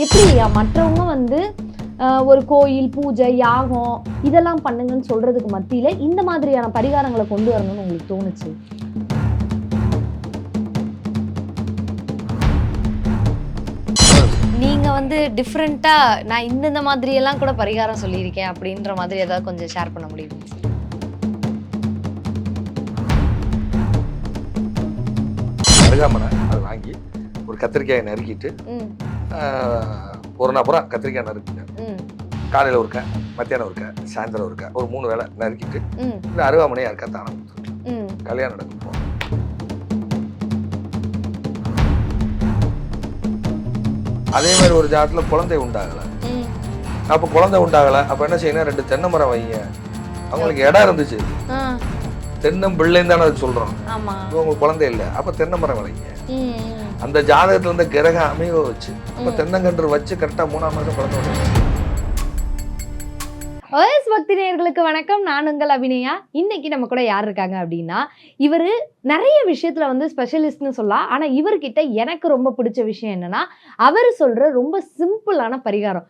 எப்படியா மற்றவங்க வந்து ஒரு கோயில் பூஜை யாகம் இதெல்லாம் பண்ணுங்கன்னு சொல்றதுக்கு மத்தியில இந்த மாதிரியான பரிகாரங்களை கொண்டு வரணும்னு உங்களுக்கு தோணுச்சு? நீங்க வந்து டிஃப்ரெண்டா நான் இந்த மாதிரி எல்லாம் கூட பரிகாரம் சொல்லியிருக்கேன் அப்படின்ற மாதிரி ஏதாவது கொஞ்சம் ஷேர் பண்ண முடியுமா? அருகாமனை அதை வாங்கி ஒரு கத்திரிக்காயை நறுக்கிட்டு ஒரு நபரம் கத்திரிக்காய் நறுக்குங்க. காலையில் ஒருக்க, மத்தியானம் ஒருக்க, சாயந்தரம் ஒருக்க, ஒரு 3 வேளை நறுக்கிட்டு இந்த அருகாமனையை யாருக்கா தானம் கொடுத்துருக்கேன். கல்யாணம் நடக்கும் போகும். அதே மாதிரி ஒரு ஜாதத்தில் குழந்தை உண்டாகலை. அப்போ குழந்தை உண்டாகலை, அப்போ என்ன செய்யணும், 2 தென்னை மரம் வைங்க. அவங்களுக்கு இடம் இருந்துச்சு, தென்னம் பிள்ளைன்னு தானே அது சொல்றோம். உங்களுக்கு குழந்தை இல்லை, அப்ப தென்னை மரம் விளைங்க. அந்த ஜாதகத்துல இருந்த கிரக அமைவை வச்சு அப்ப தென்னங்கன்று வச்சு கரெக்டா 3ஆம் மாதம் குழந்தை. OS பக்தி நேயர்களுக்கு வணக்கம். நான் உங்கள் அபிநயா. இன்னைக்கு நம்ம கூட யார் இருக்காங்க அப்படின்னா, இவர் நிறைய விஷயத்துல வந்து ஸ்பெஷலிஸ்ட்னு சொல்லலாம். ஆனா இவர்கிட்ட எனக்கு ரொம்ப பிடிச்ச விஷயம் என்னன்னா, அவர் சொல்ற ரொம்ப சிம்பிளான பரிகாரம்.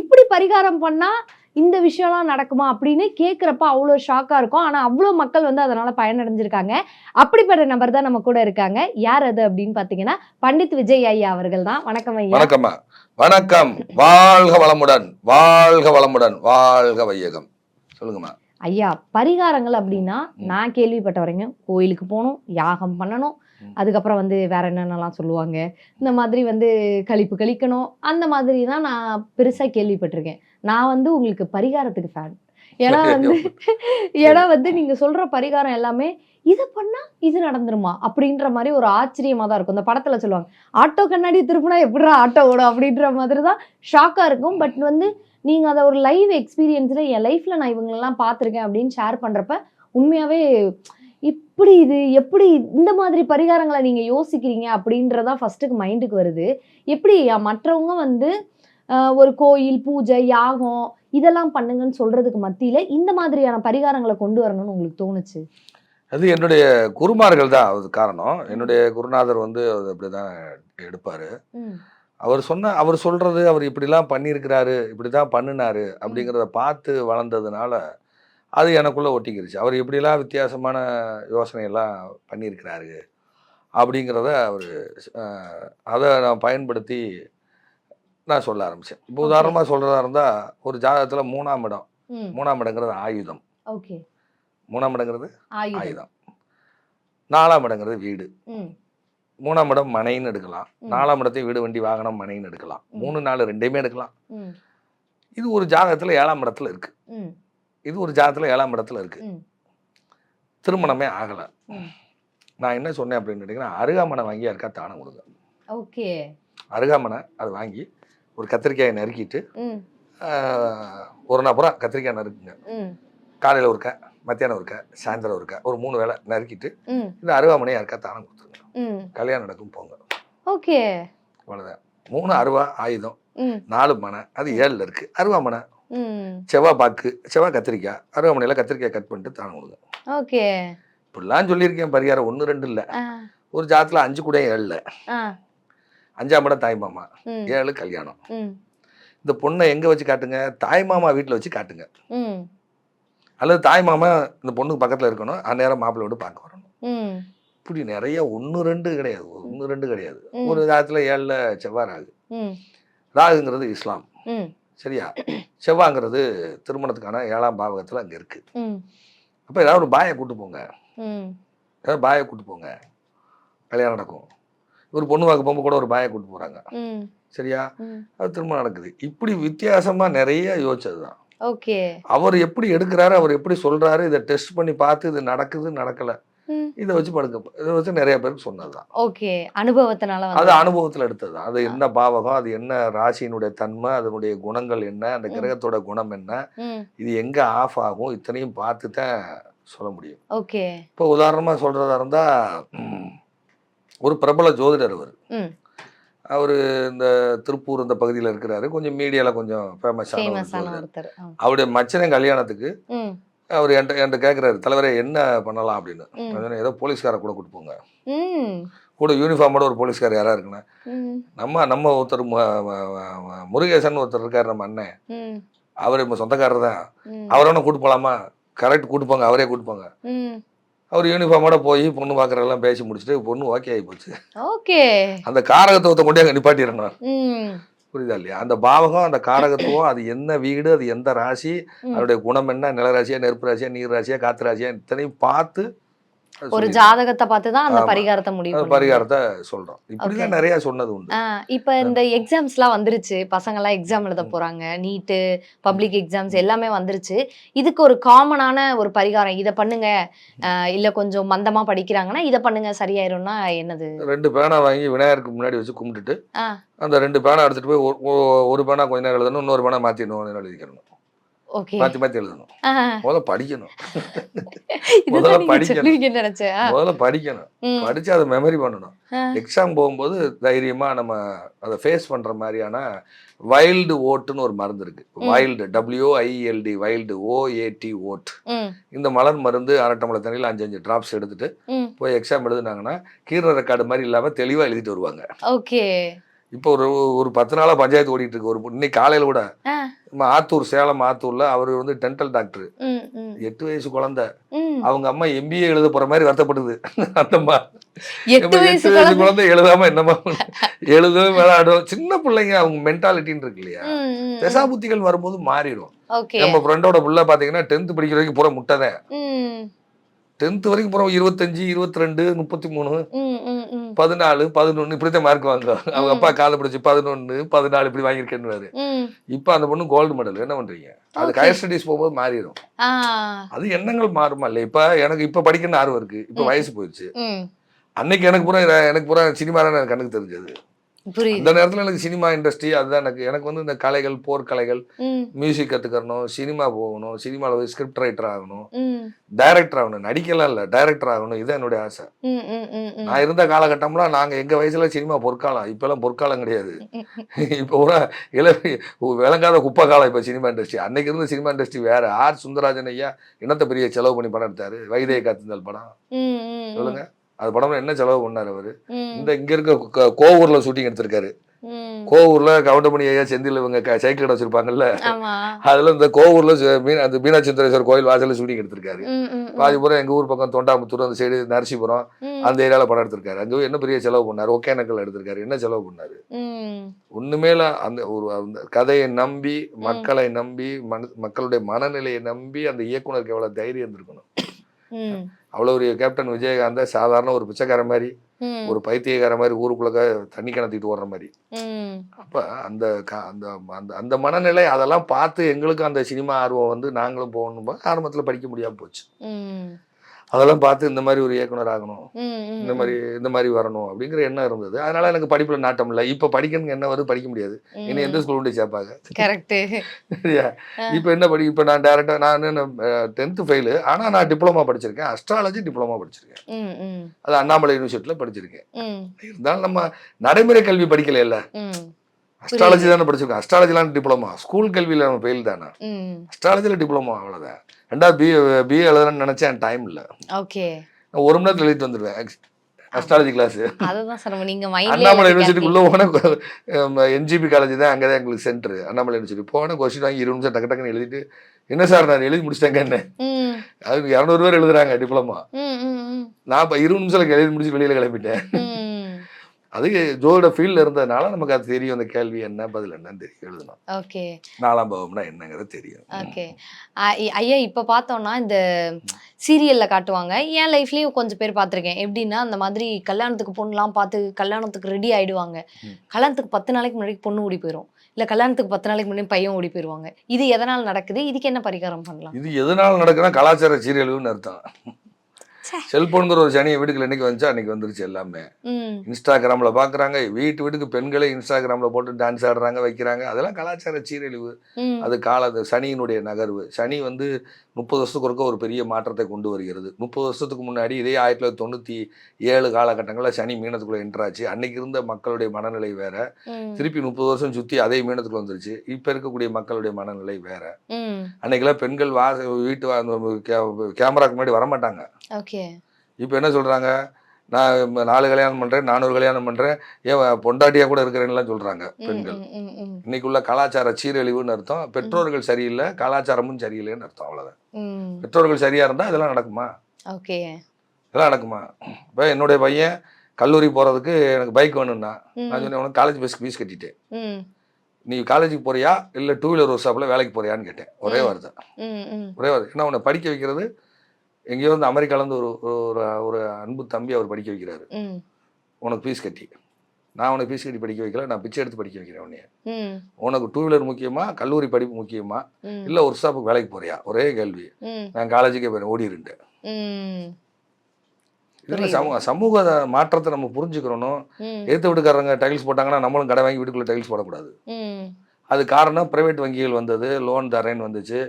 இப்படி பரிகாரம் பண்ணா இந்த விஷயம்லாம் நடக்குமா அப்படின்னு கேட்குறப்ப அவ்வளோ ஷாக்காக இருக்கும். ஆனால் அவ்வளோ மக்கள் வந்து அதனால் பயனடைஞ்சிருக்காங்க. அப்படிப்பட்ட நபர் தான் நம்ம கூட இருக்காங்க. யார் அது அப்படின்னு பார்த்தீங்கன்னா, பண்டித் விஜய் ஐயா அவர்கள் தான். வணக்கம் ஐயா. வணக்கம்மா. வணக்கம். வாழ்க வளமுடன், வாழ்க வளமுடன், வாழ்க வையகம். சொல்லுங்கம்மா. ஐயா, பரிகாரங்கள் அப்படின்னா நான் கேள்விப்பட்ட வரைக்கும் கோயிலுக்கு போகணும், யாகம் பண்ணணும், அதுக்கப்புறம் வந்து வேற என்னென்னலாம் சொல்லுவாங்க, இந்த மாதிரி வந்து கழிப்பு கழிக்கணும், அந்த மாதிரி தான் நான் பெருசாக கேள்விப்பட்டிருக்கேன். நான் வந்து உங்களுக்கு பரிகாரத்துக்கு ஃபேன். ஏன்னா வந்து நீங்க சொல்ற பரிகாரம் எல்லாமே இதை பண்ணா இது நடந்துருமா அப்படின்ற மாதிரி ஒரு ஆச்சரியமா தான் இருக்கும். இந்த படத்துல சொல்லுவாங்க, ஆட்டோ கண்ணாடி திருப்பினா எப்படிடா ஆட்டோ ஓடும் அப்படின்ற மாதிரி தான் ஷாக்கா இருக்கும். பட் வந்து நீங்க அதை ஒரு லைவ் எக்ஸ்பீரியன்ஸ்ல என் லைஃப்ல நான் இவங்களெல்லாம் பார்த்துருக்கேன் அப்படின்னு ஷேர் பண்றப்ப உண்மையாவே இப்படி இது எப்படி இந்த மாதிரி பரிகாரங்களை நீங்க யோசிக்கிறீங்க அப்படின்றதா ஃபர்ஸ்ட்டுக்கு மைண்டுக்கு வருது. எப்படி மற்றவங்க வந்து ஒரு கோயில் பூஜை யாகம் இதெல்லாம் பண்ணுங்கன்னு சொல்றதுக்கு மத்தியில இந்த மாதிரியான பரிகாரங்களை கொண்டு வரணும்னு உங்களுக்கு தோணுச்சு? அது என்னுடைய குருமார்கள் தான் அது காரணம். என்னுடைய குருநாதர் வந்து அப்படிதான் எடுப்பாரு. அவர் சொல்றது, அவர் இப்படிலாம் பண்ணியிருக்கிறாரு, இப்படிதான் பண்ணினாரு அப்படிங்கிறத பார்த்து வளர்ந்ததுனால அது எனக்குள்ள ஒட்டிக்கிருச்சு. அவர் இப்படிலாம் வித்தியாசமான யோசனையெல்லாம் பண்ணியிருக்கிறாரு அப்படிங்கிறத அதை நான் பயன்படுத்தி நான் சொல்ல ஆரம்பிச்சேன். இப்போ உதாரணமாக சொல்றதா இருந்தா, ஒரு ஜாதகத்துல 3ஆம் இடம், 3ஆம் இடங்கிறது ஆயுதம். 3ஆம் இடங்கிறது ஆயுதம். 4ஆம் இடங்கிறது வீடு. 3ஆம் இடம் மனைன்னு எடுக்கலாம், 4ஆம் இடத்தை வீடு வண்டி வாகனம் மனைன்னு எடுக்கலாம், 3, 4 ரெண்டையுமே எடுக்கலாம். இது ஒரு ஜாதகத்துல 7ஆம் இடத்துல இருக்கு. இது ஒரு ஜாதகத்துல 7ஆம் இடத்துல இருக்கு. திருமணமே ஆகலை. நான் என்ன சொன்னேன் அப்படின்னு கேட்டீங்கன்னா, அருகாமனை வாங்கி யாருக்கா தானம் கொடுங்க. அருகாமனை அதை வாங்கி ஒரு கத்திரிக்காயை நறுக்கிட்டு ஒரு நபரம் கத்திரிக்காய் நறுக்குங்க. காலையில் ஒருக்க, மத்தியானம் ஒருக்க, சாயந்தரம் ஒருக்க, ஒரு 3 வேளை நறுக்கிட்டு இந்த அருவாமனையை யாருக்கா தானம் கொடுத்துருங்க. கல்யாணம் நடக்கும் போங்க. அவ்வளோதான். 3 அருவா ஆயுதம், 4 மனை, அது 7ல் இருக்கு. அருவாமனை, செவ்வாய் பாக்கு, செவ்வாய் கத்திரிக்காய், அருவாமனையில கத்திரிக்காய் கட் பண்ணிட்டு தானம் கொடுங்க. இப்படிலாம் சொல்லியிருக்கேன். பரிகாரம் 1, 2 இல்லை. ஒரு ஜாதத்துல 5 கூட 7ல், 5ஆம் இடம் தாய்மாமா, 7 கல்யாணம். இந்த பொண்ணை எங்க வச்சு காட்டுங்க, தாய்மாமா வீட்டில் வச்சு காட்டுங்க. அல்லது தாய்மாமா இந்த பொண்ணுக்கு பக்கத்துல இருக்கணும், அந்நேரம் மாப்பிள்ளையோடு பார்க்க வரணும். இப்படி நிறைய 1, 2 கிடையாது, 1, 2 கிடையாது. ஒரு ஜாதத்துல 7ல் செவ்வாய் ராகு. ராகுங்கிறது இஸ்லாம், சரியா? செவ்வாங்கிறது திருமணத்துக்கான 7ஆம் பாவகத்துல அங்க இருக்கு. அப்ப ஏதாவது ஒரு பாயை கூட்டு போங்க, ஏதாவது பாயை கூட்டு போங்க, கல்யாணம் நடக்கும். ஒரு பொண்ணு பார்க்க போகும்போது கூட ஒரு பாயை கூட்டு போறாங்க, சரியா? அது திருமணம் நடக்குது. இப்படி வித்தியாசமா நிறைய யோசிச்சதுதான். அவர் எப்படி எடுக்கிறாரு, அவர் எப்படி சொல்றாரு, இதை டெஸ்ட் பண்ணி பார்த்து இது நடக்குது நடக்கல, இதை வச்சு இதை வச்சு நிறைய பேருக்கு சொன்னதுதான். அது அனுபவத்துல எடுத்ததுதான். அது என்ன பாவகம், அது என்ன ராசியினுடைய தன்மை, அதனுடைய குணங்கள் என்ன, அந்த கிரகத்தோட குணம் என்ன, இது எங்க ஆஃப் ஆகும், இத்தனையும் பார்த்து தான் சொல்ல முடியும். இப்போ உதாரணமா சொல்றதா இருந்தா, ஒரு பிரபல ஜோதிடர் அவர் இந்த திருப்பூர் இந்த பகுதியில் இருக்கிறாரு. கொஞ்சம் மீடியால கொஞ்சம் ஃபேமஸான ஒருத்தர். அவருடைய மச்சனை கல்யாணத்துக்கு அவர் என்கிட்ட கேட்குறாரு, தலைவரே என்ன பண்ணலாம் அப்படின்னு. ஏதோ போலீஸ்கார கூட கூட்டு போங்க, கூட யூனிஃபார்மோட ஒரு போலீஸ்கார் யாரா இருக்குண்ணா ம். நம்ம ஒருத்தர் முருகேசன் ஒருத்தர் இருக்காரு நம்ம அண்ணன், ம். அவர் நம்ம சொந்தக்காரர் தான். ம். அவரை கூட்டு போலாமா? கரெக்ட் கூட்டு போங்க, அவரே கூட்டு போங்க. ம். அவர் யூனிஃபார்மோட போய் பொண்ணு பார்க்குறதெல்லாம் பேசி முடிச்சுட்டு பொண்ணு ஓகே ஆகி போச்சு. ஓகே. அந்த காரகத்துவத்தை கொண்டு அங்கே நிப்பாட்டிடணும். ம். புரியுதா இல்லையா? அந்த பாவகம், அந்த காரகத்துவம், அது என்ன வீடு, அது எந்த ராசி, ம். அதனுடைய குணம் என்ன, நிலராசியா, நெருப்பு ராசியா, நீர் ராசியா, காத்து ராசியா, இத்தனையும் பார்த்து அது ஒரு சொல்லிடணும். ஜாதகத்தை பார்த்து தான் அந்த ஆமா. பரிகாரத்தை முடிவு அந்த பண்ணுவீங்க. பரிகாரத்தை சொல்றோம். ஓகே. இப்படிதான் நிறைய சொன்னது உண்டு. இப்ப இந்த எக்ஸாம்ஸ்லாம் வந்துருச்சு. பசங்கலாம் எக்ஸாம் எழுத ம். போறாங்க. நீட்டு, பப்ளிக் எக்ஸாம்ஸ் எல்லாமே வந்துருச்சு. இதுக்கு ஒரு காமனான ஒரு பரிகாரம். இத பண்ணுங்க. இல்ல கொஞ்சம் மந்தமா படிக்கிறாங்கன்னா, இத பண்ணுங்க சரியாயிரும்னா என்னது? 2 பேனா வாங்கி விநாயகருக்கு முன்னாடி வச்சு கும்பிட்டுட்டு, ஆ. அந்த 2 பேனா எடுத்துட்டு போய் ஒரு பேனா கொஞ்ச நேரம் எழுதணும், இன்னொரு பேனா மாத்தி இன்னொரு நேரம் எழுதிக்கணும். ஓகே. மாத்தி எழுதணும். ஆ. முதல்ல படிக்கணும். இதுதான் முதல்ல நீங்க படிக்கணும். சொல்லுவீங்கன்னு நினைச்சேன். முதல்ல படிக்கணும். ம். படிச்சு அதை மெமரி பண்ணணும். ஆ. எக்ஸாம் போகும்போது தைரியமா நம்ம அதை ஃபேஸ் பண்ற மாதிரியான வைல்டு ஓட்டுன்னு ஒரு மருந்து இருக்கு. Wild WILD wild OAT oat. ம். இந்த மலர் மருந்து அரை டம்ளர் தண்ணியில் 5 டிராப்ஸ் எடுத்துட்டு ம். போய் எக்ஸாம் எழுதுனாங்கன்னா கீரை ரெக்கார்டு மாதிரி இல்லாம தெளிவா எழுதிட்டு வருவாங்க. ஓகே. இப்போ ஒரு 10 நாளா பஞ்சாயத்து ஓடிட்டு இருக்கு. இன்னைக்கு காலையில கூட ஆ. நம்ம ஆத்தூர், சேலம் ஆத்தூர்ல அவர் வந்து டென்டல் டாக்டர். ம். ம். 8 வயசு குழந்தை. ம். அவங்க அம்மா MBA எழுத போற மாதிரி வருத்தப்படுது. அந்தம்மா 8 வயசு 8 வயசு குழந்தை. குழந்தை எழுதாம என்னமா எழுதும் விளையாடும். சின்ன பிள்ளைங்க அவங்க மென்டாலிட்டின்னு இருக்கு இல்லையா? ம். ம். தசா புத்திகள் வரும்போது மாறிடும். ஓகே. நம்ம ஃப்ரெண்டோட புள்ள பாத்தீங்கன்னா 10th படிக்கிற வரைக்கும் பூரா முட்டை தான். ம். 10th வரைக்கும் பூரா 25, 22, 33, ம். ம். ம். 14, 11 இப்படித்தான் மார்க் வாங்க. அவங்க அப்பா காலை பிடிச்சி 11, 14 இப்படி வாங்கியிருக்கேன்னு. ம். இப்ப அந்த பொண்ணு கோல்டு மெடல். என்ன பண்றீங்க? அது ஓகே. ஹையர் ஸ்டடீஸ் போகும்போது மாறிடும். ஆ. அது எண்ணங்கள் மாறுமா இல்லையா? இப்ப எனக்கு இப்ப படிக்கணும்னு ஆர்வம் இருக்கு. இப்ப ம். வயசு போயிடுச்சு. ம். அன்னைக்கு எனக்கு பூரா சினிமா தான் எனக்கு கண்ணுக்கு தெரிஞ்சது. புரியுது. அந்த நேரத்துல எனக்கு சினிமா இண்டஸ்ட்ரி அதுதான் எனக்கு வந்து இந்த கலைகள், போர்க்கலைகள், ம். மியூசிக் கத்துக்கணும், சினிமா போகணும், சினிமாவில் போய் ஸ்கிரிப்ட் ரைட்டர் ஆகணும், ம். டைரக்டர் ஆகணும், நடிக்கலாம் இல்லை டைரக்டர் ஆகணும். இதுதான் என்னுடைய ஆசை. ம். ம். ம். ம். நான் இருந்த காலகட்டம்லாம் நாங்கள் எங்கள் வயசுல சினிமா பொற்காலம். இப்போல்லாம் பொற்காலம் கிடையாது. இப்போ கூட விளங்காத குப்பை காலம் இப்போ சினிமா இண்டஸ்ட்ரி. அன்னைக்கு இருந்த சினிமா இண்டஸ்ட்ரி வேற. சுந்தரராஜன் ஐயா என்னத்த பெரிய செலவு பண்ணி படம் எடுத்தாரு? வைதேகி காத்திருந்தால் படம் ம். ம். சொல்லுங்க. அது படம்ல என்ன செலவு பண்ணாரு அவரு? ம். இங்க இருக்க கோவூர்ல ஷூட்டிங் எடுத்திருக்காரு. ம். கோவூர்ல கவுண்டமணி ஐயா செந்தில் இவங்க சைக்கிள் கடை வச்சிருப்பாங்கல்ல, ஆமா. அதுல இந்த கோவூர்ல அந்த மீனாட்சிந்தரேஸ்வரர் கோயில் வாசல்ல ஷூட்டிங் எடுத்திருக்காரு. ம். ம். பாதி பூரா எங்க ஊர் பக்கம் தொண்டாமுத்தூர் அந்த சைடு நரசிபுரம் ம். அந்த ஏரியால படம் எடுத்திருக்காரு. அங்க என்ன பெரிய செலவு பண்ணாரு? ஒகேனக்கல் எடுத்திருக்காரு. என்ன செலவு பண்ணாரு? ம். ஒண்ணுமே இல்ல. அந்த கதையை நம்பி, மக்களை நம்பி, மக்களுடைய மனநிலையை நம்பி அந்த இயக்குனருக்கு எவ்வளவு தைரியம் இருந்திருக்கணும். ம். அவ்வளவு ஒரு கேப்டன் விஜயகாந்த சாதாரண ஒரு பிச்சைக்கார மாதிரி, ம். ஒரு பைத்தியக்கார மாதிரி ஊருக்குள்ள தண்ணி கிணத்திட்டு ஓடுற மாதிரி. ம். அப்ப அந்த அந்த அந்த அந்த மனநிலை அதெல்லாம் பார்த்து எங்களுக்கு அந்த சினிமா ஆர்வம் வந்து நாங்களும் போகணும். ஆரம்பத்துல படிக்க முடியாம போச்சு. ம். அதெல்லாம் பார்த்து இந்த மாதிரி ஒரு இயக்குனர் ஆகணும், ம். இந்த ம். மாதிரி வரணும் அப்படிங்கிற எண்ணம் இருந்தது. அதனால எனக்கு படிப்புல நாட்டம் இல்லை. இப்ப படிக்கணும்னு என்ன வருது? படிக்க முடியாது. இனி எந்த ஸ்கூல் கொண்டு சேர்ப்பாங்க? கரெக்ட். சரியா? இப்ப என்ன இப்ப நான் டைரக்டா நான் 10th ஃபெயிலு. ஆனா நான் டிப்ளமா படிச்சிருக்கேன். அஸ்ட்ராலஜி டிப்ளமா படிச்சிருக்கேன். ம். ம். அது அண்ணாமலை யூனிவர்சிட்டியில படிச்சிருக்கேன். ம். இருந்தாலும் நம்ம நடைமுறை கல்வி படிக்கல இல்ல. ம். அஸ்ட்ராலஜி தானே படிச்சிருக்கோம். அஸ்ட்ராலஜிலாம் டிப்ளமா. ஸ்கூல் கல்வியில நம்ம ஃபெயில் தானே. ம். அஸ்ட்ராலஜில டிப்ளமா அவ்வளவுதான். 2வது பிஏ எழுதணும்னு நினைச்சேன். டைம் இல்ல. ஓகே. நான் 1 மணி நேரத்துல எழுதிட்டு வந்துடுவேன் அஸ்ட்ராலஜி கிளாஸ். அதுதான் சார் நீங்க மைண்ட்ல அண்ணாமலை யூனிவர்சிட்டிக்குள்ள போன NGP காலேஜ் தான். அங்கதான் எங்களுக்கு சென்டர். அண்ணாமலை யூனிவர்சிட்டி போன கொஸ்டின் வாங்கி 20 நிமிஷம் டக்கு டக்குன்னு எழுதிட்டு, என்ன சார் நான் எழுதி முடிச்சிட்டேங்க என்ன? ம். அதுக்கு 200 பேர் எழுதுறாங்க டிப்ளமா. ம். ம். ம். நான் இப்போ 20 நிமிஷம் எழுதி முடிச்சு வெளியில கிளம்பிட்டேன். ம். அது ஜோட ஃபீல்ட்ல இருந்ததுனால நமக்கு அது தெரியும். அந்த கேள்வி என்ன, பதில் என்னன்னு தெரியும். எழுதணும். ஓகே. 4ஆம் பாவம்னா என்னங்கிறது தெரியும். ஓகே. ஐயா இப்ப பார்த்தோம்னா இந்த சீரியல்ல காட்டுவாங்க. என் லைஃப்லயும் கொஞ்சம் பேர் பார்த்துருக்கேன். எப்படின்னா அந்த மாதிரி கல்யாணத்துக்கு பொண்ணுலாம் பார்த்து கல்யாணத்துக்கு ரெடி ஆயிடுவாங்க. கல்யாணத்துக்கு 10 நாளைக்கு முன்னாடி பொண்ணு ஓடி போயிடும். இல்ல கல்யாணத்துக்கு 10 நாளைக்கு முன்னாடி பையன் ஓடி போயிருவாங்க. இது எதனால நடக்குது? இதுக்கு என்ன பரிகாரம் பண்ணலாம்? இது எதனால நடக்குதுன்னா கலாச்சார சீரியல்னு அர்த்தம். செல்போனுங்கிற ஒரு சனியை வீட்டுக்குள்ள என்னைக்கு வந்துச்சா அன்னைக்கு வந்துருச்சு எல்லாமே. இன்ஸ்டாகிராம்ல பாக்குறாங்க. வீட்டுக்கு பெண்களே இன்ஸ்டாகிராம்ல போட்டு டான்ஸ் ஆடுறாங்க, வைக்கிறாங்க. அதெல்லாம் கலாச்சார சீரழிவு. அது சனியினுடைய நகர்வு. சனி வந்து 30 வருஷத்துக்கு ஒருக்க ஒரு பெரிய மாற்றத்தை கொண்டு வருகிறது. 30 வருஷத்துக்கு முன்னாடி இதே 1997 காலகட்டங்களில் சனி மீனத்துக்குள்ள என்ட்ராச்சு. அன்னைக்கு இருந்த மக்களுடைய மனநிலை வேற. திருப்பி 30 வருஷம் சுத்தி அதே மீனத்துக்குள்ள வந்துருச்சு. இப்ப இருக்கக்கூடிய மக்களுடைய மனநிலை வேற. அன்னைக்கெல்லாம் பெண்கள் வீட்டு கேமராக்கு முன்னாடி வரமாட்டாங்க. இப்ப என்ன சொல்றாங்க? நான் 4 கல்யாணம் பண்ணுறேன், 400 கல்யாணம் பண்ணுறேன், ஏன் பொண்டாட்டியாக கூட இருக்கிறேன்னுலாம் சொல்கிறாங்க பெண்கள். இன்னைக்குள்ள கலாச்சார சீரழிவுன்னு அர்த்தம். பெற்றோர்கள் சரியில்லை, கலாச்சாரமும் சரியில்லைன்னு அர்த்தம். அவ்வளோதான். பெற்றோர்கள் சரியாக இருந்தால் இதெல்லாம் நடக்குமா? ஓகே. இதெல்லாம் நடக்குமா? இப்போ என்னுடைய பையன் கல்லூரி போகிறதுக்கு எனக்கு பைக் வேணும்னா, நான் சொன்னேன் உனக்கு காலேஜ் பஸ்க்கு ஃபீஸ் கட்டிட்டேன், நீ காலேஜுக்கு போறியா இல்லை 2 வீலர் ஒர்க் ஷாப்பில் வேலைக்கு போறியான்னு கேட்டேன். ஒரே வார்த்தை. ஒரே வார்த்தை. ஏன்னா உன்னை படிக்க வைக்கிறது எங்கேயோ வந்து அமெரிக்காலேருந்து ஒரு அன்பு தம்பி அவர் படிக்க வைக்கிறாரு, உனக்கு ஃபீஸ் கட்டி. நான் உனக்கு ஃபீஸ் கட்டி படிக்க வைக்கல, நான் பிச்சை எடுத்து படிக்க வைக்கிறேன் உன்னைய. உனக்கு 2 வீலர் முக்கியமா, கல்லூரி படிப்பு முக்கியமா, இல்லை ஒர்க் ஷாப்புக்கு வேலைக்கு போறியா? ஒரே கேள்வி. நான் காலேஜுக்கே போயிடுறேன், ஓடிருந்தேன். இதில் சமூக மாற்றத்தை நம்ம புரிஞ்சுக்கிறணும். எடுத்து வீட்டுக்காரங்க டைல்ஸ் போட்டாங்கன்னா நம்மளும் கடை வாங்கி வீட்டுக்குள்ளே டைல்ஸ் போடக்கூடாது. அது காரணம் பிரைவேட் வங்கிகள் வந்தது, லோன் தரேன்னு வந்துச்சு.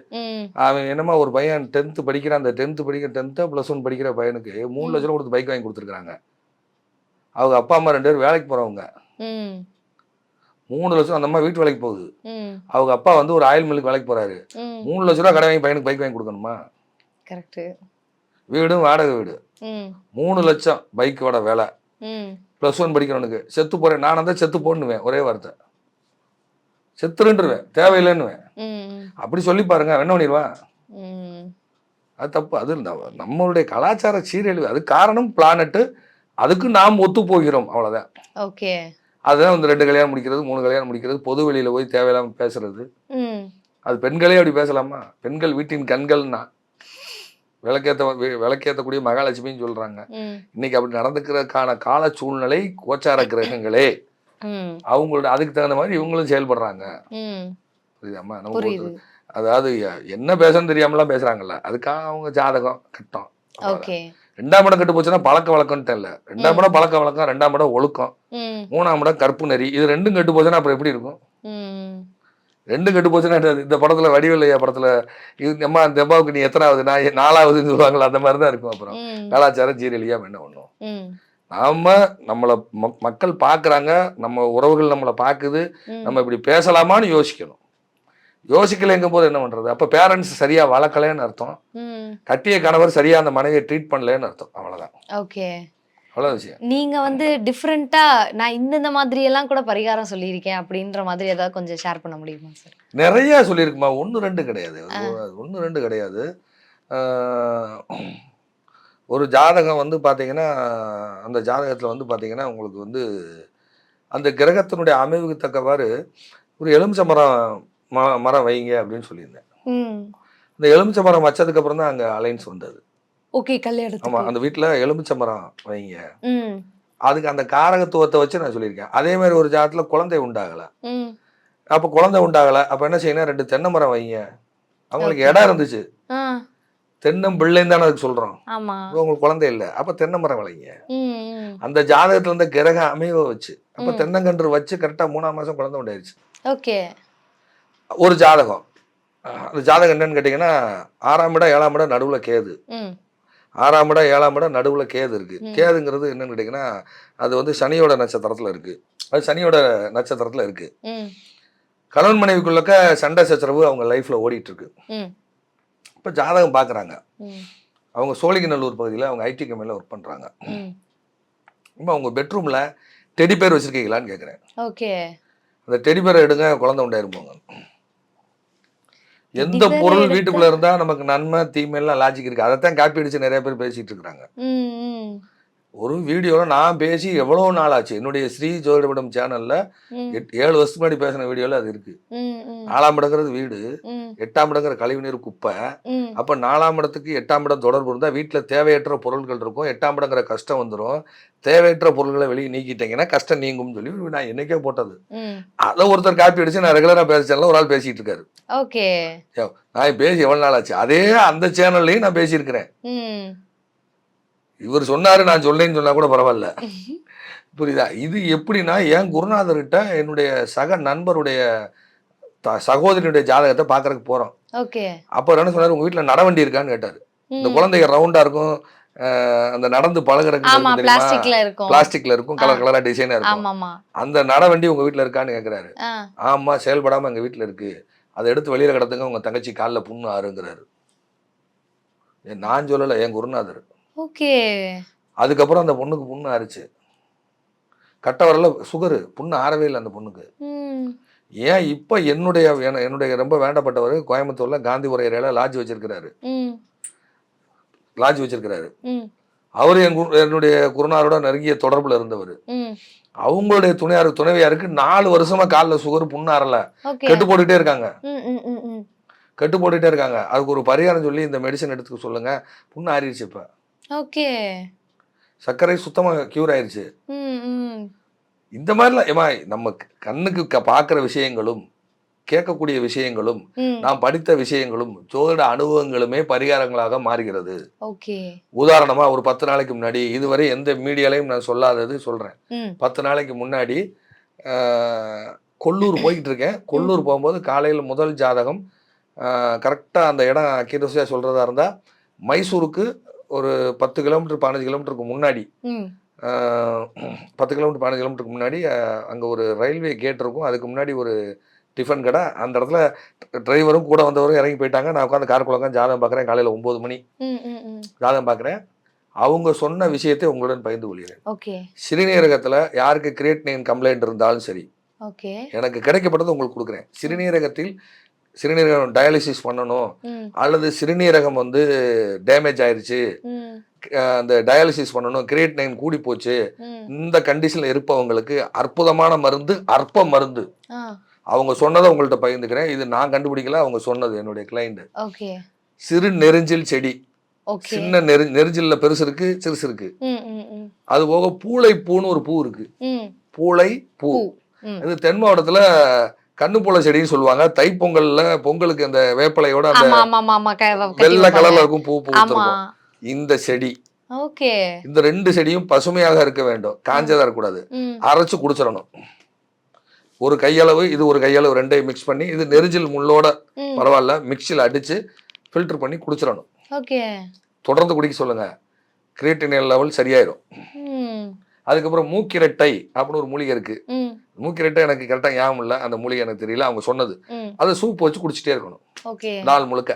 அவன் என்னமா ஒரு பையன் 10th படிக்கிறான், அந்த 10th +1 படிக்கிற பையனுக்கு 3 லட்ச ரூபா கொடுத்து பைக் வாங்கி கொடுத்துருக்காங்க. அவங்க அப்பா அம்மா 2 பேரும் வேலைக்கு போறவங்க. 3 லட்சம் அந்த அம்மா வீட்டு வேலைக்கு போகுது. அவங்க அப்பா வந்து ஒரு ஆயில் மில்லுக்கு வேலைக்கு போறாரு. 3 லட்ச ரூபா கடை வாங்கி பையனுக்கு பைக் வாங்கி கொடுக்கணுமா? கரெக்ட். வீடும் வாடகை வீடு. 3 லட்சம் பைக்கோட வேலை. +1 படிக்கிறவனுக்கு செத்து போறேன், நான் தான் செத்து போன்னுவேன். ஒரே வார்த்தை, செத்துருன்றுவேன், தேவையில்லைன்னுவேன். அப்படி சொல்லி பாருங்க, என்ன பண்ணிடுவான்? அது தப்பு. அது நம்மளுடைய கலாச்சார சீரழிவு. அது காரணம் பிளானட்டு. அதுக்கு நாம் ஒத்து போகிறோம், அவ்வளவுதான். ஓகே. அதுதான் வந்து 2 கல்யாணம் முடிக்கிறது, 3 கல்யாணம் முடிக்கிறது, பொது வெளியில போய் தேவையில்லாம பேசுறது. அது பெண்களே அப்படி பேசலாமா? பெண்கள் வீட்டின் கண்கள்னா விளக்கேற்றக்கூடிய மகாலட்சுமின்னு சொல்றாங்க. இன்னைக்கு அப்படி நடந்துக்கிறதுக்கான கால சூழ்நிலை கோச்சார கிரகங்களே அவங்களோட அதுக்கு தகுந்த மாதிரி இவங்களும் செயல்படுறாங்க. புரியுதாம்மா? நம்ம அதாவது என்ன பேசணும்னு தெரியாமலாம் பேசுறாங்கல்ல, அதுக்காக அவங்க ஜாதகம் கட்டம். 2ஆம் இடம் கெட்டு போச்சுன்னா பழக்க வழக்கம்ட்டு இல்லை. 2ஆம் இடம் பழக்க வழக்கம், 2ஆம் இடம் ஒழுக்கம், 3ஆம் இடம் கற்பு நெறி. இது 2ம் கெட்டு போச்சுன்னா அப்புறம் எப்படி இருக்கும்? 2 கெட்டு போச்சுன்னா இந்த படத்துல வடிவேலையா படத்துல இது அம்மா அந்த அம்மாவுக்கு நீ எத்தனாவது, நான் 4ஆவதுன்னு சொல்லுவாங்களா, அந்த மாதிரி தான் இருக்கும். அப்புறம் கலாச்சாரம் சீரழியாம என்ன பண்ணும்? நம்மளை மக்கள் பார்க்குறாங்க, நம்ம உறவுகள் நம்மளை பார்க்குது, நம்ம இப்படி பேசலாமான்னு யோசிக்கணும். யோசிக்கலைங்கும் போது என்ன பண்றது? அப்ப பேரண்ட்ஸ் சரியா வளர்க்கலன்னு அர்த்தம். கட்டிய கணவர் சரியா அந்த மனைவியை ட்ரீட் பண்ணலன்னு அர்த்தம். அவ்வளவுதான். ஓகே. அவ்வளவு விஷயம். நீங்க வந்து டிஃப்ரெண்டா நான் இந்த மாதிரி எல்லாம் கூட பரிகாரம் சொல்லியிருக்கேன் அப்படின்ற மாதிரி ஏதாவது கொஞ்சம் ஷேர் பண்ண முடியுமா சார்? நிறைய சொல்லியிருக்குமா, 1 2 கிடையாது. 1 2 கிடையாது. ஒரு ஜாதகம் வந்து பார்த்தீங்கன்னா, அந்த ஜாதகத்தில் வந்து பார்த்தீங்கன்னா உங்களுக்கு வந்து அந்த கிரகத்தினுடைய அமைவுக்கு தக்கவாறு ஒரு எலுமிச்சை மரம் வைங்க அப்படின்னு சொல்லியிருந்தேன். அந்த எலுமிச்சை மரம் வச்சதுக்கு அப்புறம் தான் அங்கே அலைன்ஸ் வந்தது. ஓகே, கல்யாணம். ஆமாம், அந்த வீட்டில் எலுமிச்சை மரம் வைங்க. அதுக்கு அந்த காரகத்துவத்தை வச்சு நான் சொல்லியிருக்கேன். அதே மாதிரி ஒரு ஜாதகத்தில் குழந்தை உண்டாகலை. அப்போ குழந்தை உண்டாகலை, அப்போ என்ன செய்யணும்? 2 தென்னை மரம் வைங்க. அவங்களுக்கு இடம் இருந்துச்சு, தென்னம் பிள்ளைன்னு தானே அதுக்கு சொல்றோம். உங்களுக்கு குழந்தை இல்லை, அப்ப தென்னை மரம் வளைங்க. அந்த ஜாதகத்துல இருந்த கிரக அமைவை வச்சு அப்ப தென்னங்கன்று வச்சு கரெக்டா 3ஆம் மாசம் குழந்தை உண்டாயிருச்சு. ஓகே. ஒரு ஜாதகம், அந்த ஜாதகம் என்னன்னு கேட்டீங்கன்னா 6ஆம் இடம் 7ஆம் இடம் நடுவுல கேது. 6ஆம் இடம் 7ஆம் இடம் நடுவுல கேது இருக்கு. கேதுங்கிறது என்னன்னு கேட்டீங்கன்னா அது வந்து சனியோட நட்சத்திரத்துல இருக்கு. அது சனியோட நட்சத்திரத்துல இருக்கு. கணவன் மனைவிக்குள்ளக்க சண்டை சச்சரவு அவங்க லைஃப்ல ஓடிட்டு இருக்கு. இப்போ ஜாதகம் பார்க்குறாங்க. அவங்க சோழிங்கநல்லூர் பகுதியில் அவங்க ஐடி கம்பெனியில் ஒர்க் பண்ணுறாங்க. இப்போ அவங்க பெட்ரூமில் டெடி பேர் வச்சுருக்கீங்களான்னு கேட்குறேன். ஓகே. அந்த டெடி பேரை எடுங்க, குழந்தை உண்டாயிருப்பாங்க. எந்த பொருள் வீட்டுக்குள்ளே இருந்தால் நமக்கு நன்மை தீமையெல்லாம் லாஜிக் இருக்குது. அதைத்தான் காப்பி அடித்து நிறைய பேர் பேசிகிட்டு இருக்கிறாங்க. ஒரு வீடியோவில் நான் பேசி எவ்வளோ நாள் ஆச்சு. என்னுடைய ஸ்ரீ ஜோதிடபடம் சேனலில் 7 வருஷத்துக்கு முன்னாடி பேசின வீடியோவில் அது இருக்கு. 4ஆம் இடங்கிறது வீடு, 8ஆம் இடங்கிற கழிவுநீர் குப்பை. அப்போ 4ஆம் இடத்துக்கு 8ஆம் இடம் தொடர்பு இருந்தால் வீட்டில் தேவையற்ற பொருட்கள் இருக்கும். 8ஆம் இடங்கிற கஷ்டம் வந்துடும். தேவையற்ற பொருட்களை வெளியே நீக்கிட்டீங்கன்னா கஷ்டம் நீங்கும்னு சொல்லி நான் என்னைக்கே போட்டது. அதை ஒருத்தர் காப்பி அடிச்சு நான் ரெகுலராக பேசுறேன். ஒரு ஆள் பேசிட்டு இருக்காரு. ஓகே. நான் பேசி எவ்வளோ நாள் ஆச்சு. அதே அந்த சேனல்லையும் நான் பேசியிருக்கிறேன். இவர் சொன்னாரு, நான் சொல்லேன்னு சொன்னா கூட பரவாயில்ல. புரியுதா? இது எப்படின்னா என் குருநாதர்கிட்ட என்னுடைய சக நண்பருடைய சகோதரியுடைய ஜாதகத்தை பாக்குறதுக்கு போறோம். அப்ப என்ன சொன்னாரு, உங்க வீட்டுல நடவண்டி இருக்கான்னு கேட்டாரு. இந்த குழந்தைங்க ரவுண்டா இருக்கும், அந்த நடந்து பழகுறதுக்கு பிளாஸ்டிக்ல இருக்கும், கலர் கலரா டிசைனா இருக்கும். அந்த நடவண்டி உங்க வீட்டுல இருக்கான்னு கேக்குறாரு. ஆமா, செயல்படாம எங்க வீட்டுல இருக்கு, அதை எடுத்து வெளியில கிடத்துங்க, உங்க தங்கச்சி காலில் புண்ணு ஆறுங்கிறாரு. நான் சொல்லல, என் குருநாதர். ஓகே. அதுக்கப்புறம் அந்த பொண்ணுக்கு புண்ணு ஆறுச்சு. கட்ட வரல சுகரு, புண்ணு ஆறவே இல்லை அந்த பொண்ணுக்கு. ஏன் இப்போ என்னுடைய ரொம்ப வேண்டப்பட்டவர் கோயம்புத்தூர்ல காந்திபுரம் ஏரியாவில் லாட்ஜ் வச்சிருக்கிறாரு. அவரு என்னுடைய குருநாரோட நெருங்கிய தொடர்புல இருந்தவர். அவங்களுடைய துணைவியாருக்கு 4 வருஷமா காலில் சுகர், புண்ணு ஆறல, கெட்டு போட்டுட்டே இருக்காங்க. அதுக்கு ஒரு பரிகாரம் சொல்லி இந்த மெடிசன் எடுத்துக்க சொல்லுங்க, புண்ணு ஆறிடுச்சு. இப்ப சர்க்கரை சுத்தமா கியூர் ஆயிருச்சு. இந்த மாதிரிலாம் ஏமா நம்ம கண்ணுக்கு பார்க்குற விஷயங்களும் கேட்கக்கூடிய விஷயங்களும் நாம் படித்த விஷயங்களும் ஜோதிட அனுபவங்களுமே பரிகாரங்களாக மாறுகிறது. உதாரணமா ஒரு 10 நாளைக்கு முன்னாடி, இதுவரை எந்த மீடியாலையும் நான் சொல்லாதது சொல்றேன். 10 நாளைக்கு முன்னாடி கொல்லூர் போய்கிட்டு இருக்கேன். கொல்லூர் போகும்போது காலையில் முதல் ஜாதகம் கரெக்டாக அந்த இடம் அக்யூரஸியா சொல்றதா இருந்தா மைசூருக்கு ஒரு 10 கிலோமீட்டர் 15 கிலோமீட்டருக்கு முன்னாடி 10 கிலோமீட்டர் 15 கிலோமீட்டருக்கு முன்னாடி அங்கே ஒரு ரயில்வே கேட் இருக்கும். அதுக்கு முன்னாடி ஒரு டிஃபன் கடை. அந்த இடத்துல டிரைவரும் கூட வந்தவரும் இறங்கி போயிட்டாங்க. நான் உட்காந்து காருக்குள்ள உட்காந்து ஜாதகம் பார்க்குறேன். காலையில் 9 மணி ஜாதகம் பார்க்குறேன். அவங்க சொன்ன விஷயத்தை உங்களுடன் பகிர்ந்து கொள்கிறேன். சிறுநீரகத்தில் யாருக்கு கிரியேட்டினின் கம்ப்ளைண்ட் இருந்தாலும் சரி, எனக்கு கிடைக்கப்பட்டது உங்களுக்கு கொடுக்குறேன். சிறுநீரகம் டயாலிசிஸ் பண்ணணும், அல்லது சிறுநீரகம் வந்து டேமேஜ் ஆயிருச்சு, அந்த டயாலிசிஸ் பண்ணணும், கிரியேட்டினின் கூடி போச்சு, இந்த கண்டிஷன்ல இருப்பவங்களுக்கு அற்புதமான மருந்து, அற்ப மருந்து. அவங்க சொன்னதை உங்கள்கிட்ட பகிர்ந்துக்கிறேன். இது நான் கண்டுபிடிக்கல, அவங்க சொன்னது என்னுடைய கிளைண்ட். சிறு நெருஞ்சில் செடி, சின்ன நெருஞ்சில்ல பெருசு இருக்கு, சிறுசு இருக்கு. அது போக பூளை பூன்னு ஒரு பூ இருக்கு. பூளை பூ இது தென் மாவட்டத்துல கண்ணு போல செடின்னு சொல்லுவாங்க. தைப்பொங்கல்ல பொங்கலுக்கு அந்த வேப்பலையோட அந்த வெள்ளை கலர்ல இருக்கும், பூ பூத்திருக்கும் இந்த செடி. இந்த 2 செடியும் பசுமையாக இருக்க வேண்டும், காஞ்சதா இருக்கக்கூடாது. அரைச்சு குடிச்சிடணும். ஒரு கையளவு, இது ஒரு கையளவு, 2ஐயும் மிக்ஸ் பண்ணி, இது நெரிஞ்சில் முள்ளோட பரவாயில்ல, மிக்சியில் அடிச்சு ஃபில்டர் பண்ணி குடிச்சிடணும். தொடர்ந்து குடிக்க சொல்லுங்க, கிரியேட்டினின் லெவல் சரியாயிரும். அதுக்கப்புறம் மூக்கிரட்டை அப்படின்னு ஒரு மூலிகை இருக்கு. மூக்கிரட்டை எனக்கு கரெக்டாக ஞாபகம் இல்லை, அந்த மூலிகை எனக்கு தெரியல, அவங்க சொன்னது. அதை சூப் வச்சு குடிச்சிட்டே இருக்கணும் நாள் முழுக்க.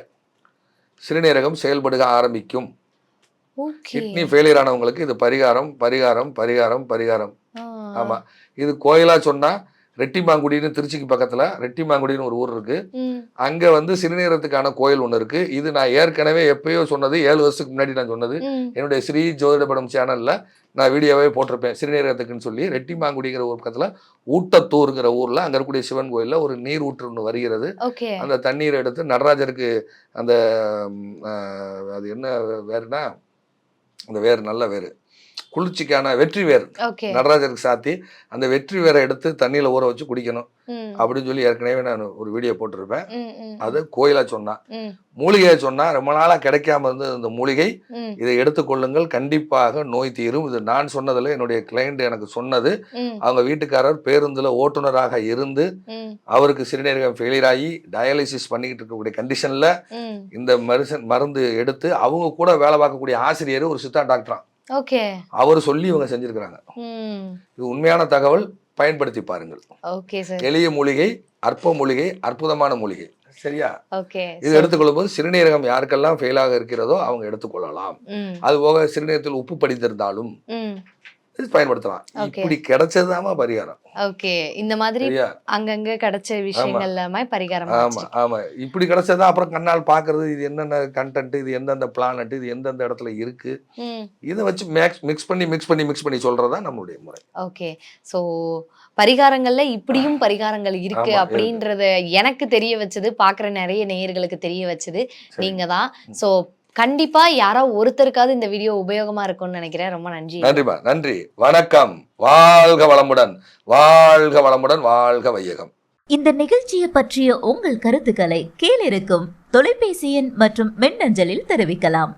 சிறுநீரகம் செயல்படுக ஆரம்பிக்கும். கிட்னி ஃபெயிலியர் ஆனவங்களுக்கு இது பரிகாரம் பரிகாரம் பரிகாரம் பரிகாரம். ஆமா, இது கோயிலா சொன்னா ரெட்டிமாங்குடின்னு திருச்சிக்கு பக்கத்துல ரெட்டிமாங்குடின்னு ஒரு ஊர் இருக்கு. அங்க வந்து சிறுநீரகத்துக்கான கோயில் ஒண்ணு இருக்கு. இது நான் ஏற்கனவே எப்பயோ சொன்னது, 7 வருஷத்துக்கு முன்னாடி நான் சொன்னது. என்னுடைய ஸ்ரீ ஜோதிடபடம் சேனல்ல நான் வீடியோவே போட்டிருப்பேன். சிறுநீரகத்துக்குன்னு சொல்லி ரெட்டிமாங்குடிங்கிற ஒரு பக்கத்துல ஊட்டத்தூருங்கிற ஊர்ல அங்க இருக்கக்கூடிய சிவன் கோயில்ல ஒரு நீர் ஊற்று ஒன்று வருகிறது. அந்த தண்ணீரை எடுத்து நடராஜருக்கு அந்த அது என்ன வேறுனா, அந்த வேறு நல்ல வேறு குளிர்ச்சிக்கான வெற்றி வேர் நடராஜருக்கு சாத்தி அந்த வெற்றி வேரை எடுத்து தண்ணியில ஊற வச்சு குடிக்கணும் அப்படின்னு சொல்லி ஏற்கனவே நான் ஒரு வீடியோ போட்டிருப்பேன். அது கோயிலா சொன்னா. மூலிகையை சொன்னா ரொம்ப நாளா கிடைக்காம இருந்த இந்த மூலிகை, இதை எடுத்துக்கொள்ளுங்கள், கண்டிப்பாக நோய் தீரும். இது நான் சொன்னதுல என்னுடைய கிளைண்ட் எனக்கு சொன்னது. அவங்க வீட்டுக்காரர் பேருந்துல ஓட்டுநராக இருந்து அவருக்கு சிறுநீரகம் ஃபெயிலியர் ஆகி டயாலிசிஸ் பண்ணிக்கிட்டு இருக்கக்கூடிய கண்டிஷன்ல இந்த மருந்து எடுத்து அவங்க கூட வேலை பார்க்கக்கூடிய ஆசிரியர் ஒரு சித்தா டாக்டரா அவர் சொல்லி இவங்க செஞ்சிருக்கிறாங்க. இது உண்மையான தகவல், பயன்படுத்தி பாருங்கள். எளிய மூலிகை, அற்ப மூலிகை, அற்புதமான மூலிகை. சரியா? இது எடுத்துக்கொள்ளும் போது சிறுநீரகம் யாருக்கெல்லாம் ஃபெயிலாக இருக்கிறதோ அவங்க எடுத்துக்கொள்ளலாம். அது போக சிறுநீரகத்தில் உப்பு படித்திருந்தாலும் பயன்படுத்தலாம். இப்படி கிடைச்சதுதாமா பரிகாரம். இந்த மாதிரி அங்கங்க கிடைச்ச விஷயங்கள் எல்லாமே பரிகாரம். ஆமா ஆமா, இப்படி கிடைச்சதா. அப்புறம் கண்ணால் பாக்குறது, இது என்னென்ன கண்டென்ட், இது எந்தெந்த பிளானட், இது எந்தெந்த இடத்துல இருக்கு, இதை வச்சு மிக்ஸ் பண்ணி சொல்றதா நம்மளுடைய முறை. சோ பரிகாரங்கள்ல இப்படியும் பரிகாரங்கள் இருக்கு அப்படின்றத எனக்கு தெரிய வச்சது, பாக்குற நிறைய நேயர்களுக்கு தெரிய வச்சது நீங்க தான். சோ கண்டிப்பா யாரோ ஒருத்தருக்காவது இந்த வீடியோ உபயோகமா இருக்கும்னு நினைக்கிறேன். ரொம்ப நன்றி. நன்றிமா, நன்றி, வணக்கம். வாழ்க வளமுடன், வாழ்க வளமுடன், வாழ்க வையகம். இந்த நிகழ்ச்சியை பற்றிய உங்கள் கருத்துக்களை கீழிருக்கும் தொலைபேசி எண் மற்றும் மின்னஞ்சலில் தெரிவிக்கலாம்.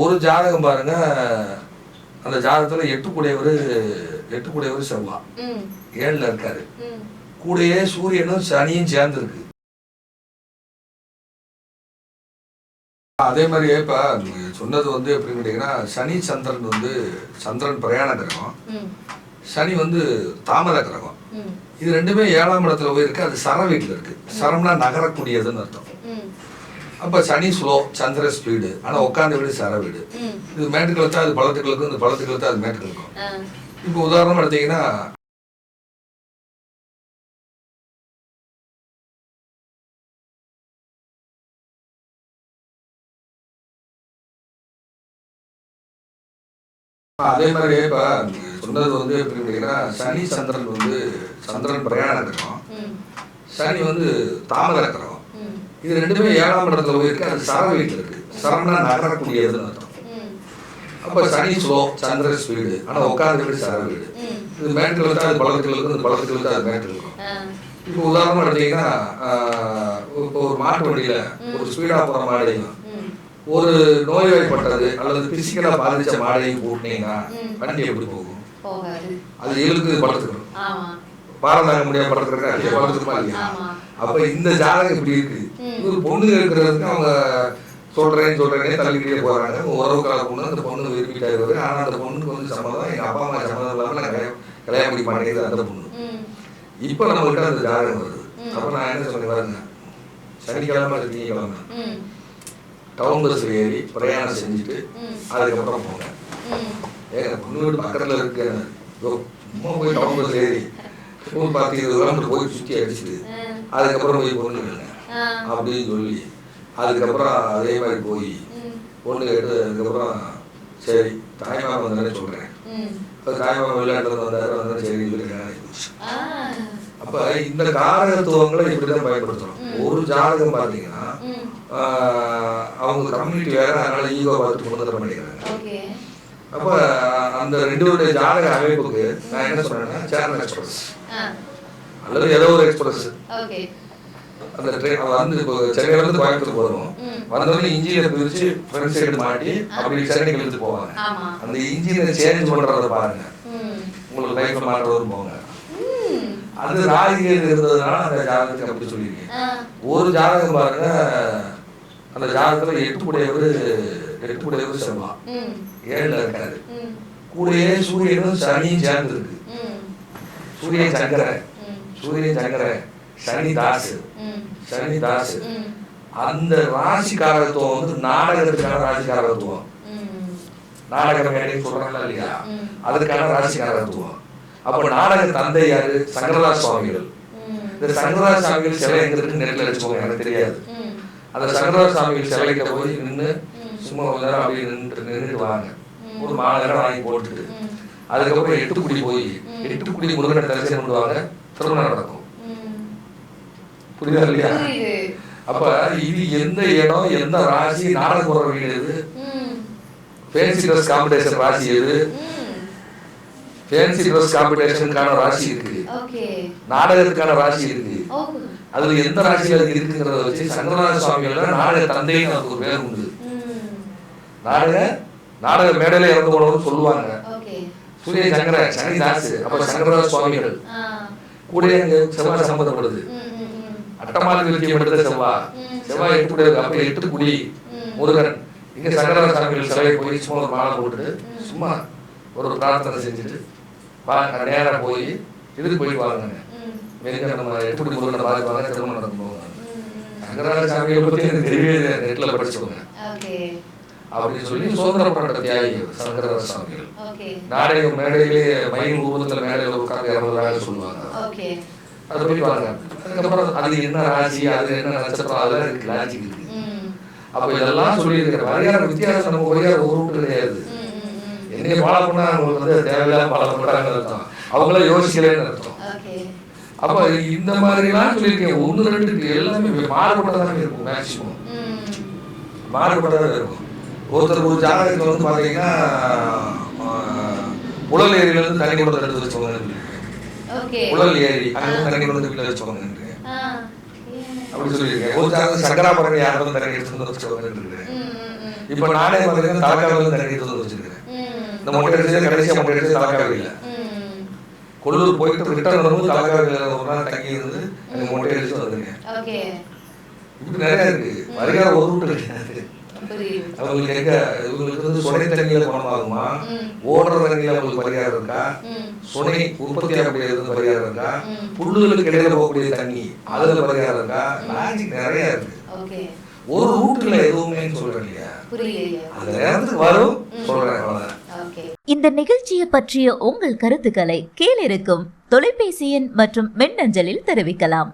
ஒரு ஜாதகம் பாருங்க, அந்த ஜாதகத்துல 8 கூடையவர் செவ்வாய் 7ல இருக்காரு. கூடயே சூரியனும் சனியும் சேர்ந்து இருக்கு. அதே மாதிரி இப்ப சொன்னது வந்து எப்படின்னு கேட்டீங்கன்னா, சனி சந்திரன் வந்து சந்திரன் பிரயாண கிரகம், சனி வந்து தாமத கிரகம். இது ரெண்டுமே 7ஆம் இடத்துல போயிருக்கு. அது சர வீட்டில் இருக்கு. சரம்னா நகரக்கூடியதுன்னு அர்த்தம். அப்ப சனி ஸ்லோ, சந்திர ஸ்பீடு. ஆனா உட்கார்ந்த வீடு சர வீடு. இது மேட்டுக்களுக்கு அது பழத்துக்களுக்கும், இந்த பழத்துக்களுக்கு அது மேட்டுக்களுக்கும். இப்போ உதாரணம் எடுத்தீங்கன்னா, அதே மாதிரி இப்ப சொன்னது வந்து எப்படி கேட்டீங்கன்னா, சனி சந்திரன் வந்து சந்திரன் பிரயாண கிரகம், சனி வந்து தாமத கிரகம். இது ரெண்டுமே 7ஆம் இடத்துல போயிருக்கு. அது சர வீட்டில் இருக்கு. சரம்னா நகரக்கூடியதுன்னு அர்த்தம். அப்ப சனி ஸ்லோ, சந்திர ஸ்பீடு. ஆனா உட்கார்ந்த வீடு சர வீடு. இது மேட்டுக்களுக்கு அது பழத்துக்களுக்கும், இந்த பழத்துக்களுக்கு அது மேட்டுக்களுக்கும். இப்போ உதாரணம் எடுத்தீங்கன்னா, இப்போ ஒரு மாட்டு வண்டியில ஒரு ஸ்பீடா போற மாடையும் ஒரு நோய்வாய்ப்பட்டது அல்லது பிசிக்கலா பாதிச்ச மாடையும் போட்டீங்கன்னா வண்டி எப்படி போகும்? அது இழுக்கு படுத்துக்கணும். பாரதாங்க முடியாம படுத்துக்கிறா இல்லையா? அப்ப இந்த ஜாதகம் இப்படி இருக்கு. ஒரு பொண்ணு இருக்கிறதுக்கு அவங்க சொல்றேன்னு தள்ளிக்கிட்டே போறாங்க. உறவுக்கார பொண்ணு, அந்த பொண்ணு விரும்பிட்டாரு. ஆனா அந்த பொண்ணுக்கு வந்து சம்மதம், எங்க அப்பா அம்மா சம்மதம் இல்லாம கல்யாணம் பண்ணி மாட்டேங்குது அந்த பொண்ணு. இப்ப நம்ம கிட்ட அந்த ஜாதகம் வருது. அப்ப நான் என்ன சொன்னேன் பாருங்க, சனிக்கிழமை திங்கக்கிழமை டவுன் பஸ் ஏறி பிரயாணம் செஞ்சுட்டு அதுக்கப்புறம் போங்க. பொண்ணு வீடு பக்கத்துல இருக்கு. சும்மா போய் டவுன் பஸ் ஏறி 10-20 கிலோமீட்டர் போய் சுற்றி அடிச்சுது. அதுக்கப்புறம் போய் பொண்ணு கேளுங்க அப்படின்னு சொல்லி, அதுக்கப்புறம் அதே மாதிரி போய் பொண்ணு கேட்டு, அதுக்கப்புறம் சரி தாய்மாமா தானே சொல்றேன், தாய்மாமா விளையாட்டுல வந்தாரு சரி சொல்லி போச்சு. அப்ப இந்த காரகத்துவங்களை இப்படிதான் பயன்படுத்தணும். ஒரு ஜாதகம் பார்த்தீங்கன்னா அவங்க கம்யூனிட்டி வேற, அதனால ஈகோ பார்த்து கொண்டு வர மாட்டேங்கிறாங்க. அப்ப அந்த 2 ஜாதக அமைப்புக்கு நான் என்ன சொன்னேன்னா, சேனல் எக்ஸ்பிரஸ் அல்லது ஏதோ ஒரு எக்ஸ்பிரஸ் அந்த ட்ரெயின் வந்து இப்போ சென்னையில இருந்து கோயம்புத்தூர் வரும். வந்தோடனே இன்ஜினை பிரிச்சு ஃப்ரண்ட் சைடு மாட்டி அப்படி சென்னைக்கு இழுத்து போவாங்க. அந்த இன்ஜினை சேஞ்ச் பண்றத பாருங்க, உங்களுக்கு லைஃப்ல மாற்றவரும் போங்க. அது ராஜகீயம் இருந்ததுனால அந்த ஜாதகத்துக்கு அப்படி சொல்லியிருக்கேன். ஒரு ஜாதகம் பாருங்க, அந்த ஜாதகத்துல 8 கூடையவர் செவ்வாய் 7ல இருக்காரு. கூடையே சூரியனும் சனியும் சேர்ந்து இருக்கு. சூரியன் சங்கர, சனி தாசு. அந்த ராசிக்காரத்துவம் வந்து நாடகத்துக்கான ராசிக்காரத்துவம். நாடக மேடை சொல்றாங்களா இல்லையா, அதுக்கான ராசிக்காரத்துவம். அப்ப நாடக தந்தை யாரு? சங்கரதாஸ் சுவாமிகள். இந்த சங்கரதாஸ் சுவாமிகள் சிலை எங்க இருக்கு நெட்ல வச்சுக்கோங்க, எனக்கு தெரியாது. அந்த சங்கரதாஸ் சுவாமிகள் சிலைக்கிட்ட போய் நின்று சும்மா கொஞ்ச நேரம் அப்படியே நின்றுட்டு வாங்க. ஒரு மாலை நேரம் வாங்கி போட்டுட்டு அதுக்கப்புறம் 8 போய் 8 முருகனை தரிசனம் பண்ணுவாங்க. திருமணம் நடக்கும். புரியுதா இல்லையா? அப்ப இது எந்த இடம், எந்த ராசி, நாடகம் போடுற வீடு எது, ஃபேன்சி ட்ரெஸ் காம்படிஷன் ராசி எது, ஃபேன்சி ட்ரெஸ் காம்படிஷனுக்கான ராசி இருக்கு, நாடகத்துக்கான ராசி இருக்கு. அதுல எந்த ராசியில இருக்குங்கிறத வச்சு சங்கரநாத சுவாமிகள் நாடக தந்தைன்னு ஒரு பேர் உண்டு. நாடக மேடையில இறந்து போனவங்க சொல்லுவாங்க. சூரிய சங்கர, சனி தாசு. அப்ப சங்கரநாத சுவாமிகள் கூட செவ்வாய் சம்பந்தப்படுது. அட்டமாதி விருத்தியம் எடுத்த செவ்வாய் 8 கூடையவர். அப்ப 8 குடி முருகன். இங்க சங்கரநாத சுவாமிகள் சிலையை போய் சும்மா ஒரு மாலை போட்டுட்டு சும்மா ஒரு பிரார்த்தனை செஞ்சுட்டு வாங்க, நேராக போய் இதுக்கு போயிட்டு வாங்க. நம்ம 8 குடி முருகனை பார்த்துவாங்க, திருமணம் நடந்து போவாங்க. சங்கரநாத சுவாமிகளை பத்தி எனக்கு தெரியவே, நெட்ல படிச்சுக்கோங்க அப்படின்னு சொல்லி சுதந்திர போராட்ட தியாகி சங்கரநாத சுவாமிகள். நாடக மேடையிலே மயில் ரூபத்துல மேடையில உட்கார்ந்து சொல்லுவாங்க. அதை போய் பாருங்க. அதுக்கப்புறம் அது என்ன ராசி, அது என்ன நட்சத்திரம், அதெல்லாம் இருக்கு, லாஜிக் இருக்கு. அப்ப இதெல்லாம் சொல்லி இருக்கிற பரிகார வித்தியாசம் நம்ம பரிகாரம் ஒரு ரூட்டு கிடையாது. என்னைய ஃபாலோ பண்ணா அவங்களுக்கு வந்து தேவையில்லாம ஃபாலோ பண்றாங்கன்னு அர்த்தம், அவங்கள யோசிக்கலன்னு அர்த்தம். அப்ப இந்த மாதிரி எல்லாம் சொல்லியிருக்கேன். 1-2 எல்லாமே மாறுபட்டதானே இருக்கும். மேக்சிமம் மாறுபட்டதாக இருக்கும். ஒருத்தர் ஒரு ஜாதகத்தில் வந்து பாத்தீங்கன்னா புழல் ஏரியில இருந்து தண்ணி கொண்டு எடுத்து வச்சவங்க, புழல் ஏரி அங்க தண்ணி கொண்டு வீட்டுல வச்சவங்க அப்படி சொல்லியிருக்கேன். ஒரு ஜாதகம் சங்கராபுரம் யாரும் தண்ணி எடுத்து வச்சவங்க. இப்போ நானே பார்த்தீங்கன்னா தலைக்காவில் தண்ணி எடுத்து வந்து வச்சுருக்கேன். இந்த மொட்டை அடிச்சு கடைசியாக மொட்டை அடிச்சு தலைக்காவில் கொள்ளூர் போயிட்டு ரிட்டர்ன் வரும்போது தலைக்காவில் ஒரு நாள் தங்கி இருந்து எனக்கு மொட்டை அடிச்சு வந்துருக்கேன். இப்படி நிறைய இருக்கு. வரையா ஒரு ரூட் கிடையாது. அவங்களுக்கு எங்க இவங்களுக்கு வந்து சுனை தண்ணியில குணமாகுமா, ஓடுற தண்ணியில அவங்களுக்கு பரிகாரம் இருக்கா, சுனை உற்பத்தி ஆகக்கூடிய பரிகாரம் இருக்கா, புல்லுகளுக்கு இடையில போகக்கூடிய தண்ணி அதுல பரிகாரம் இருக்கா, லாஜிக் நிறைய இருக்கு. ஒரு ரூட்ல எதுவுமே சொல்றேன் இல்லையா, அந்த நேரத்துக்கு வரும் சொல்றேன் அவ்வளவுதான். இந்த நிகழ்ச்சியை பற்றிய உங்கள் கருத்துக்களை கீழிருக்கும் தொலைபேசி எண் மற்றும் மின்னஞ்சலில் தெரிவிக்கலாம்.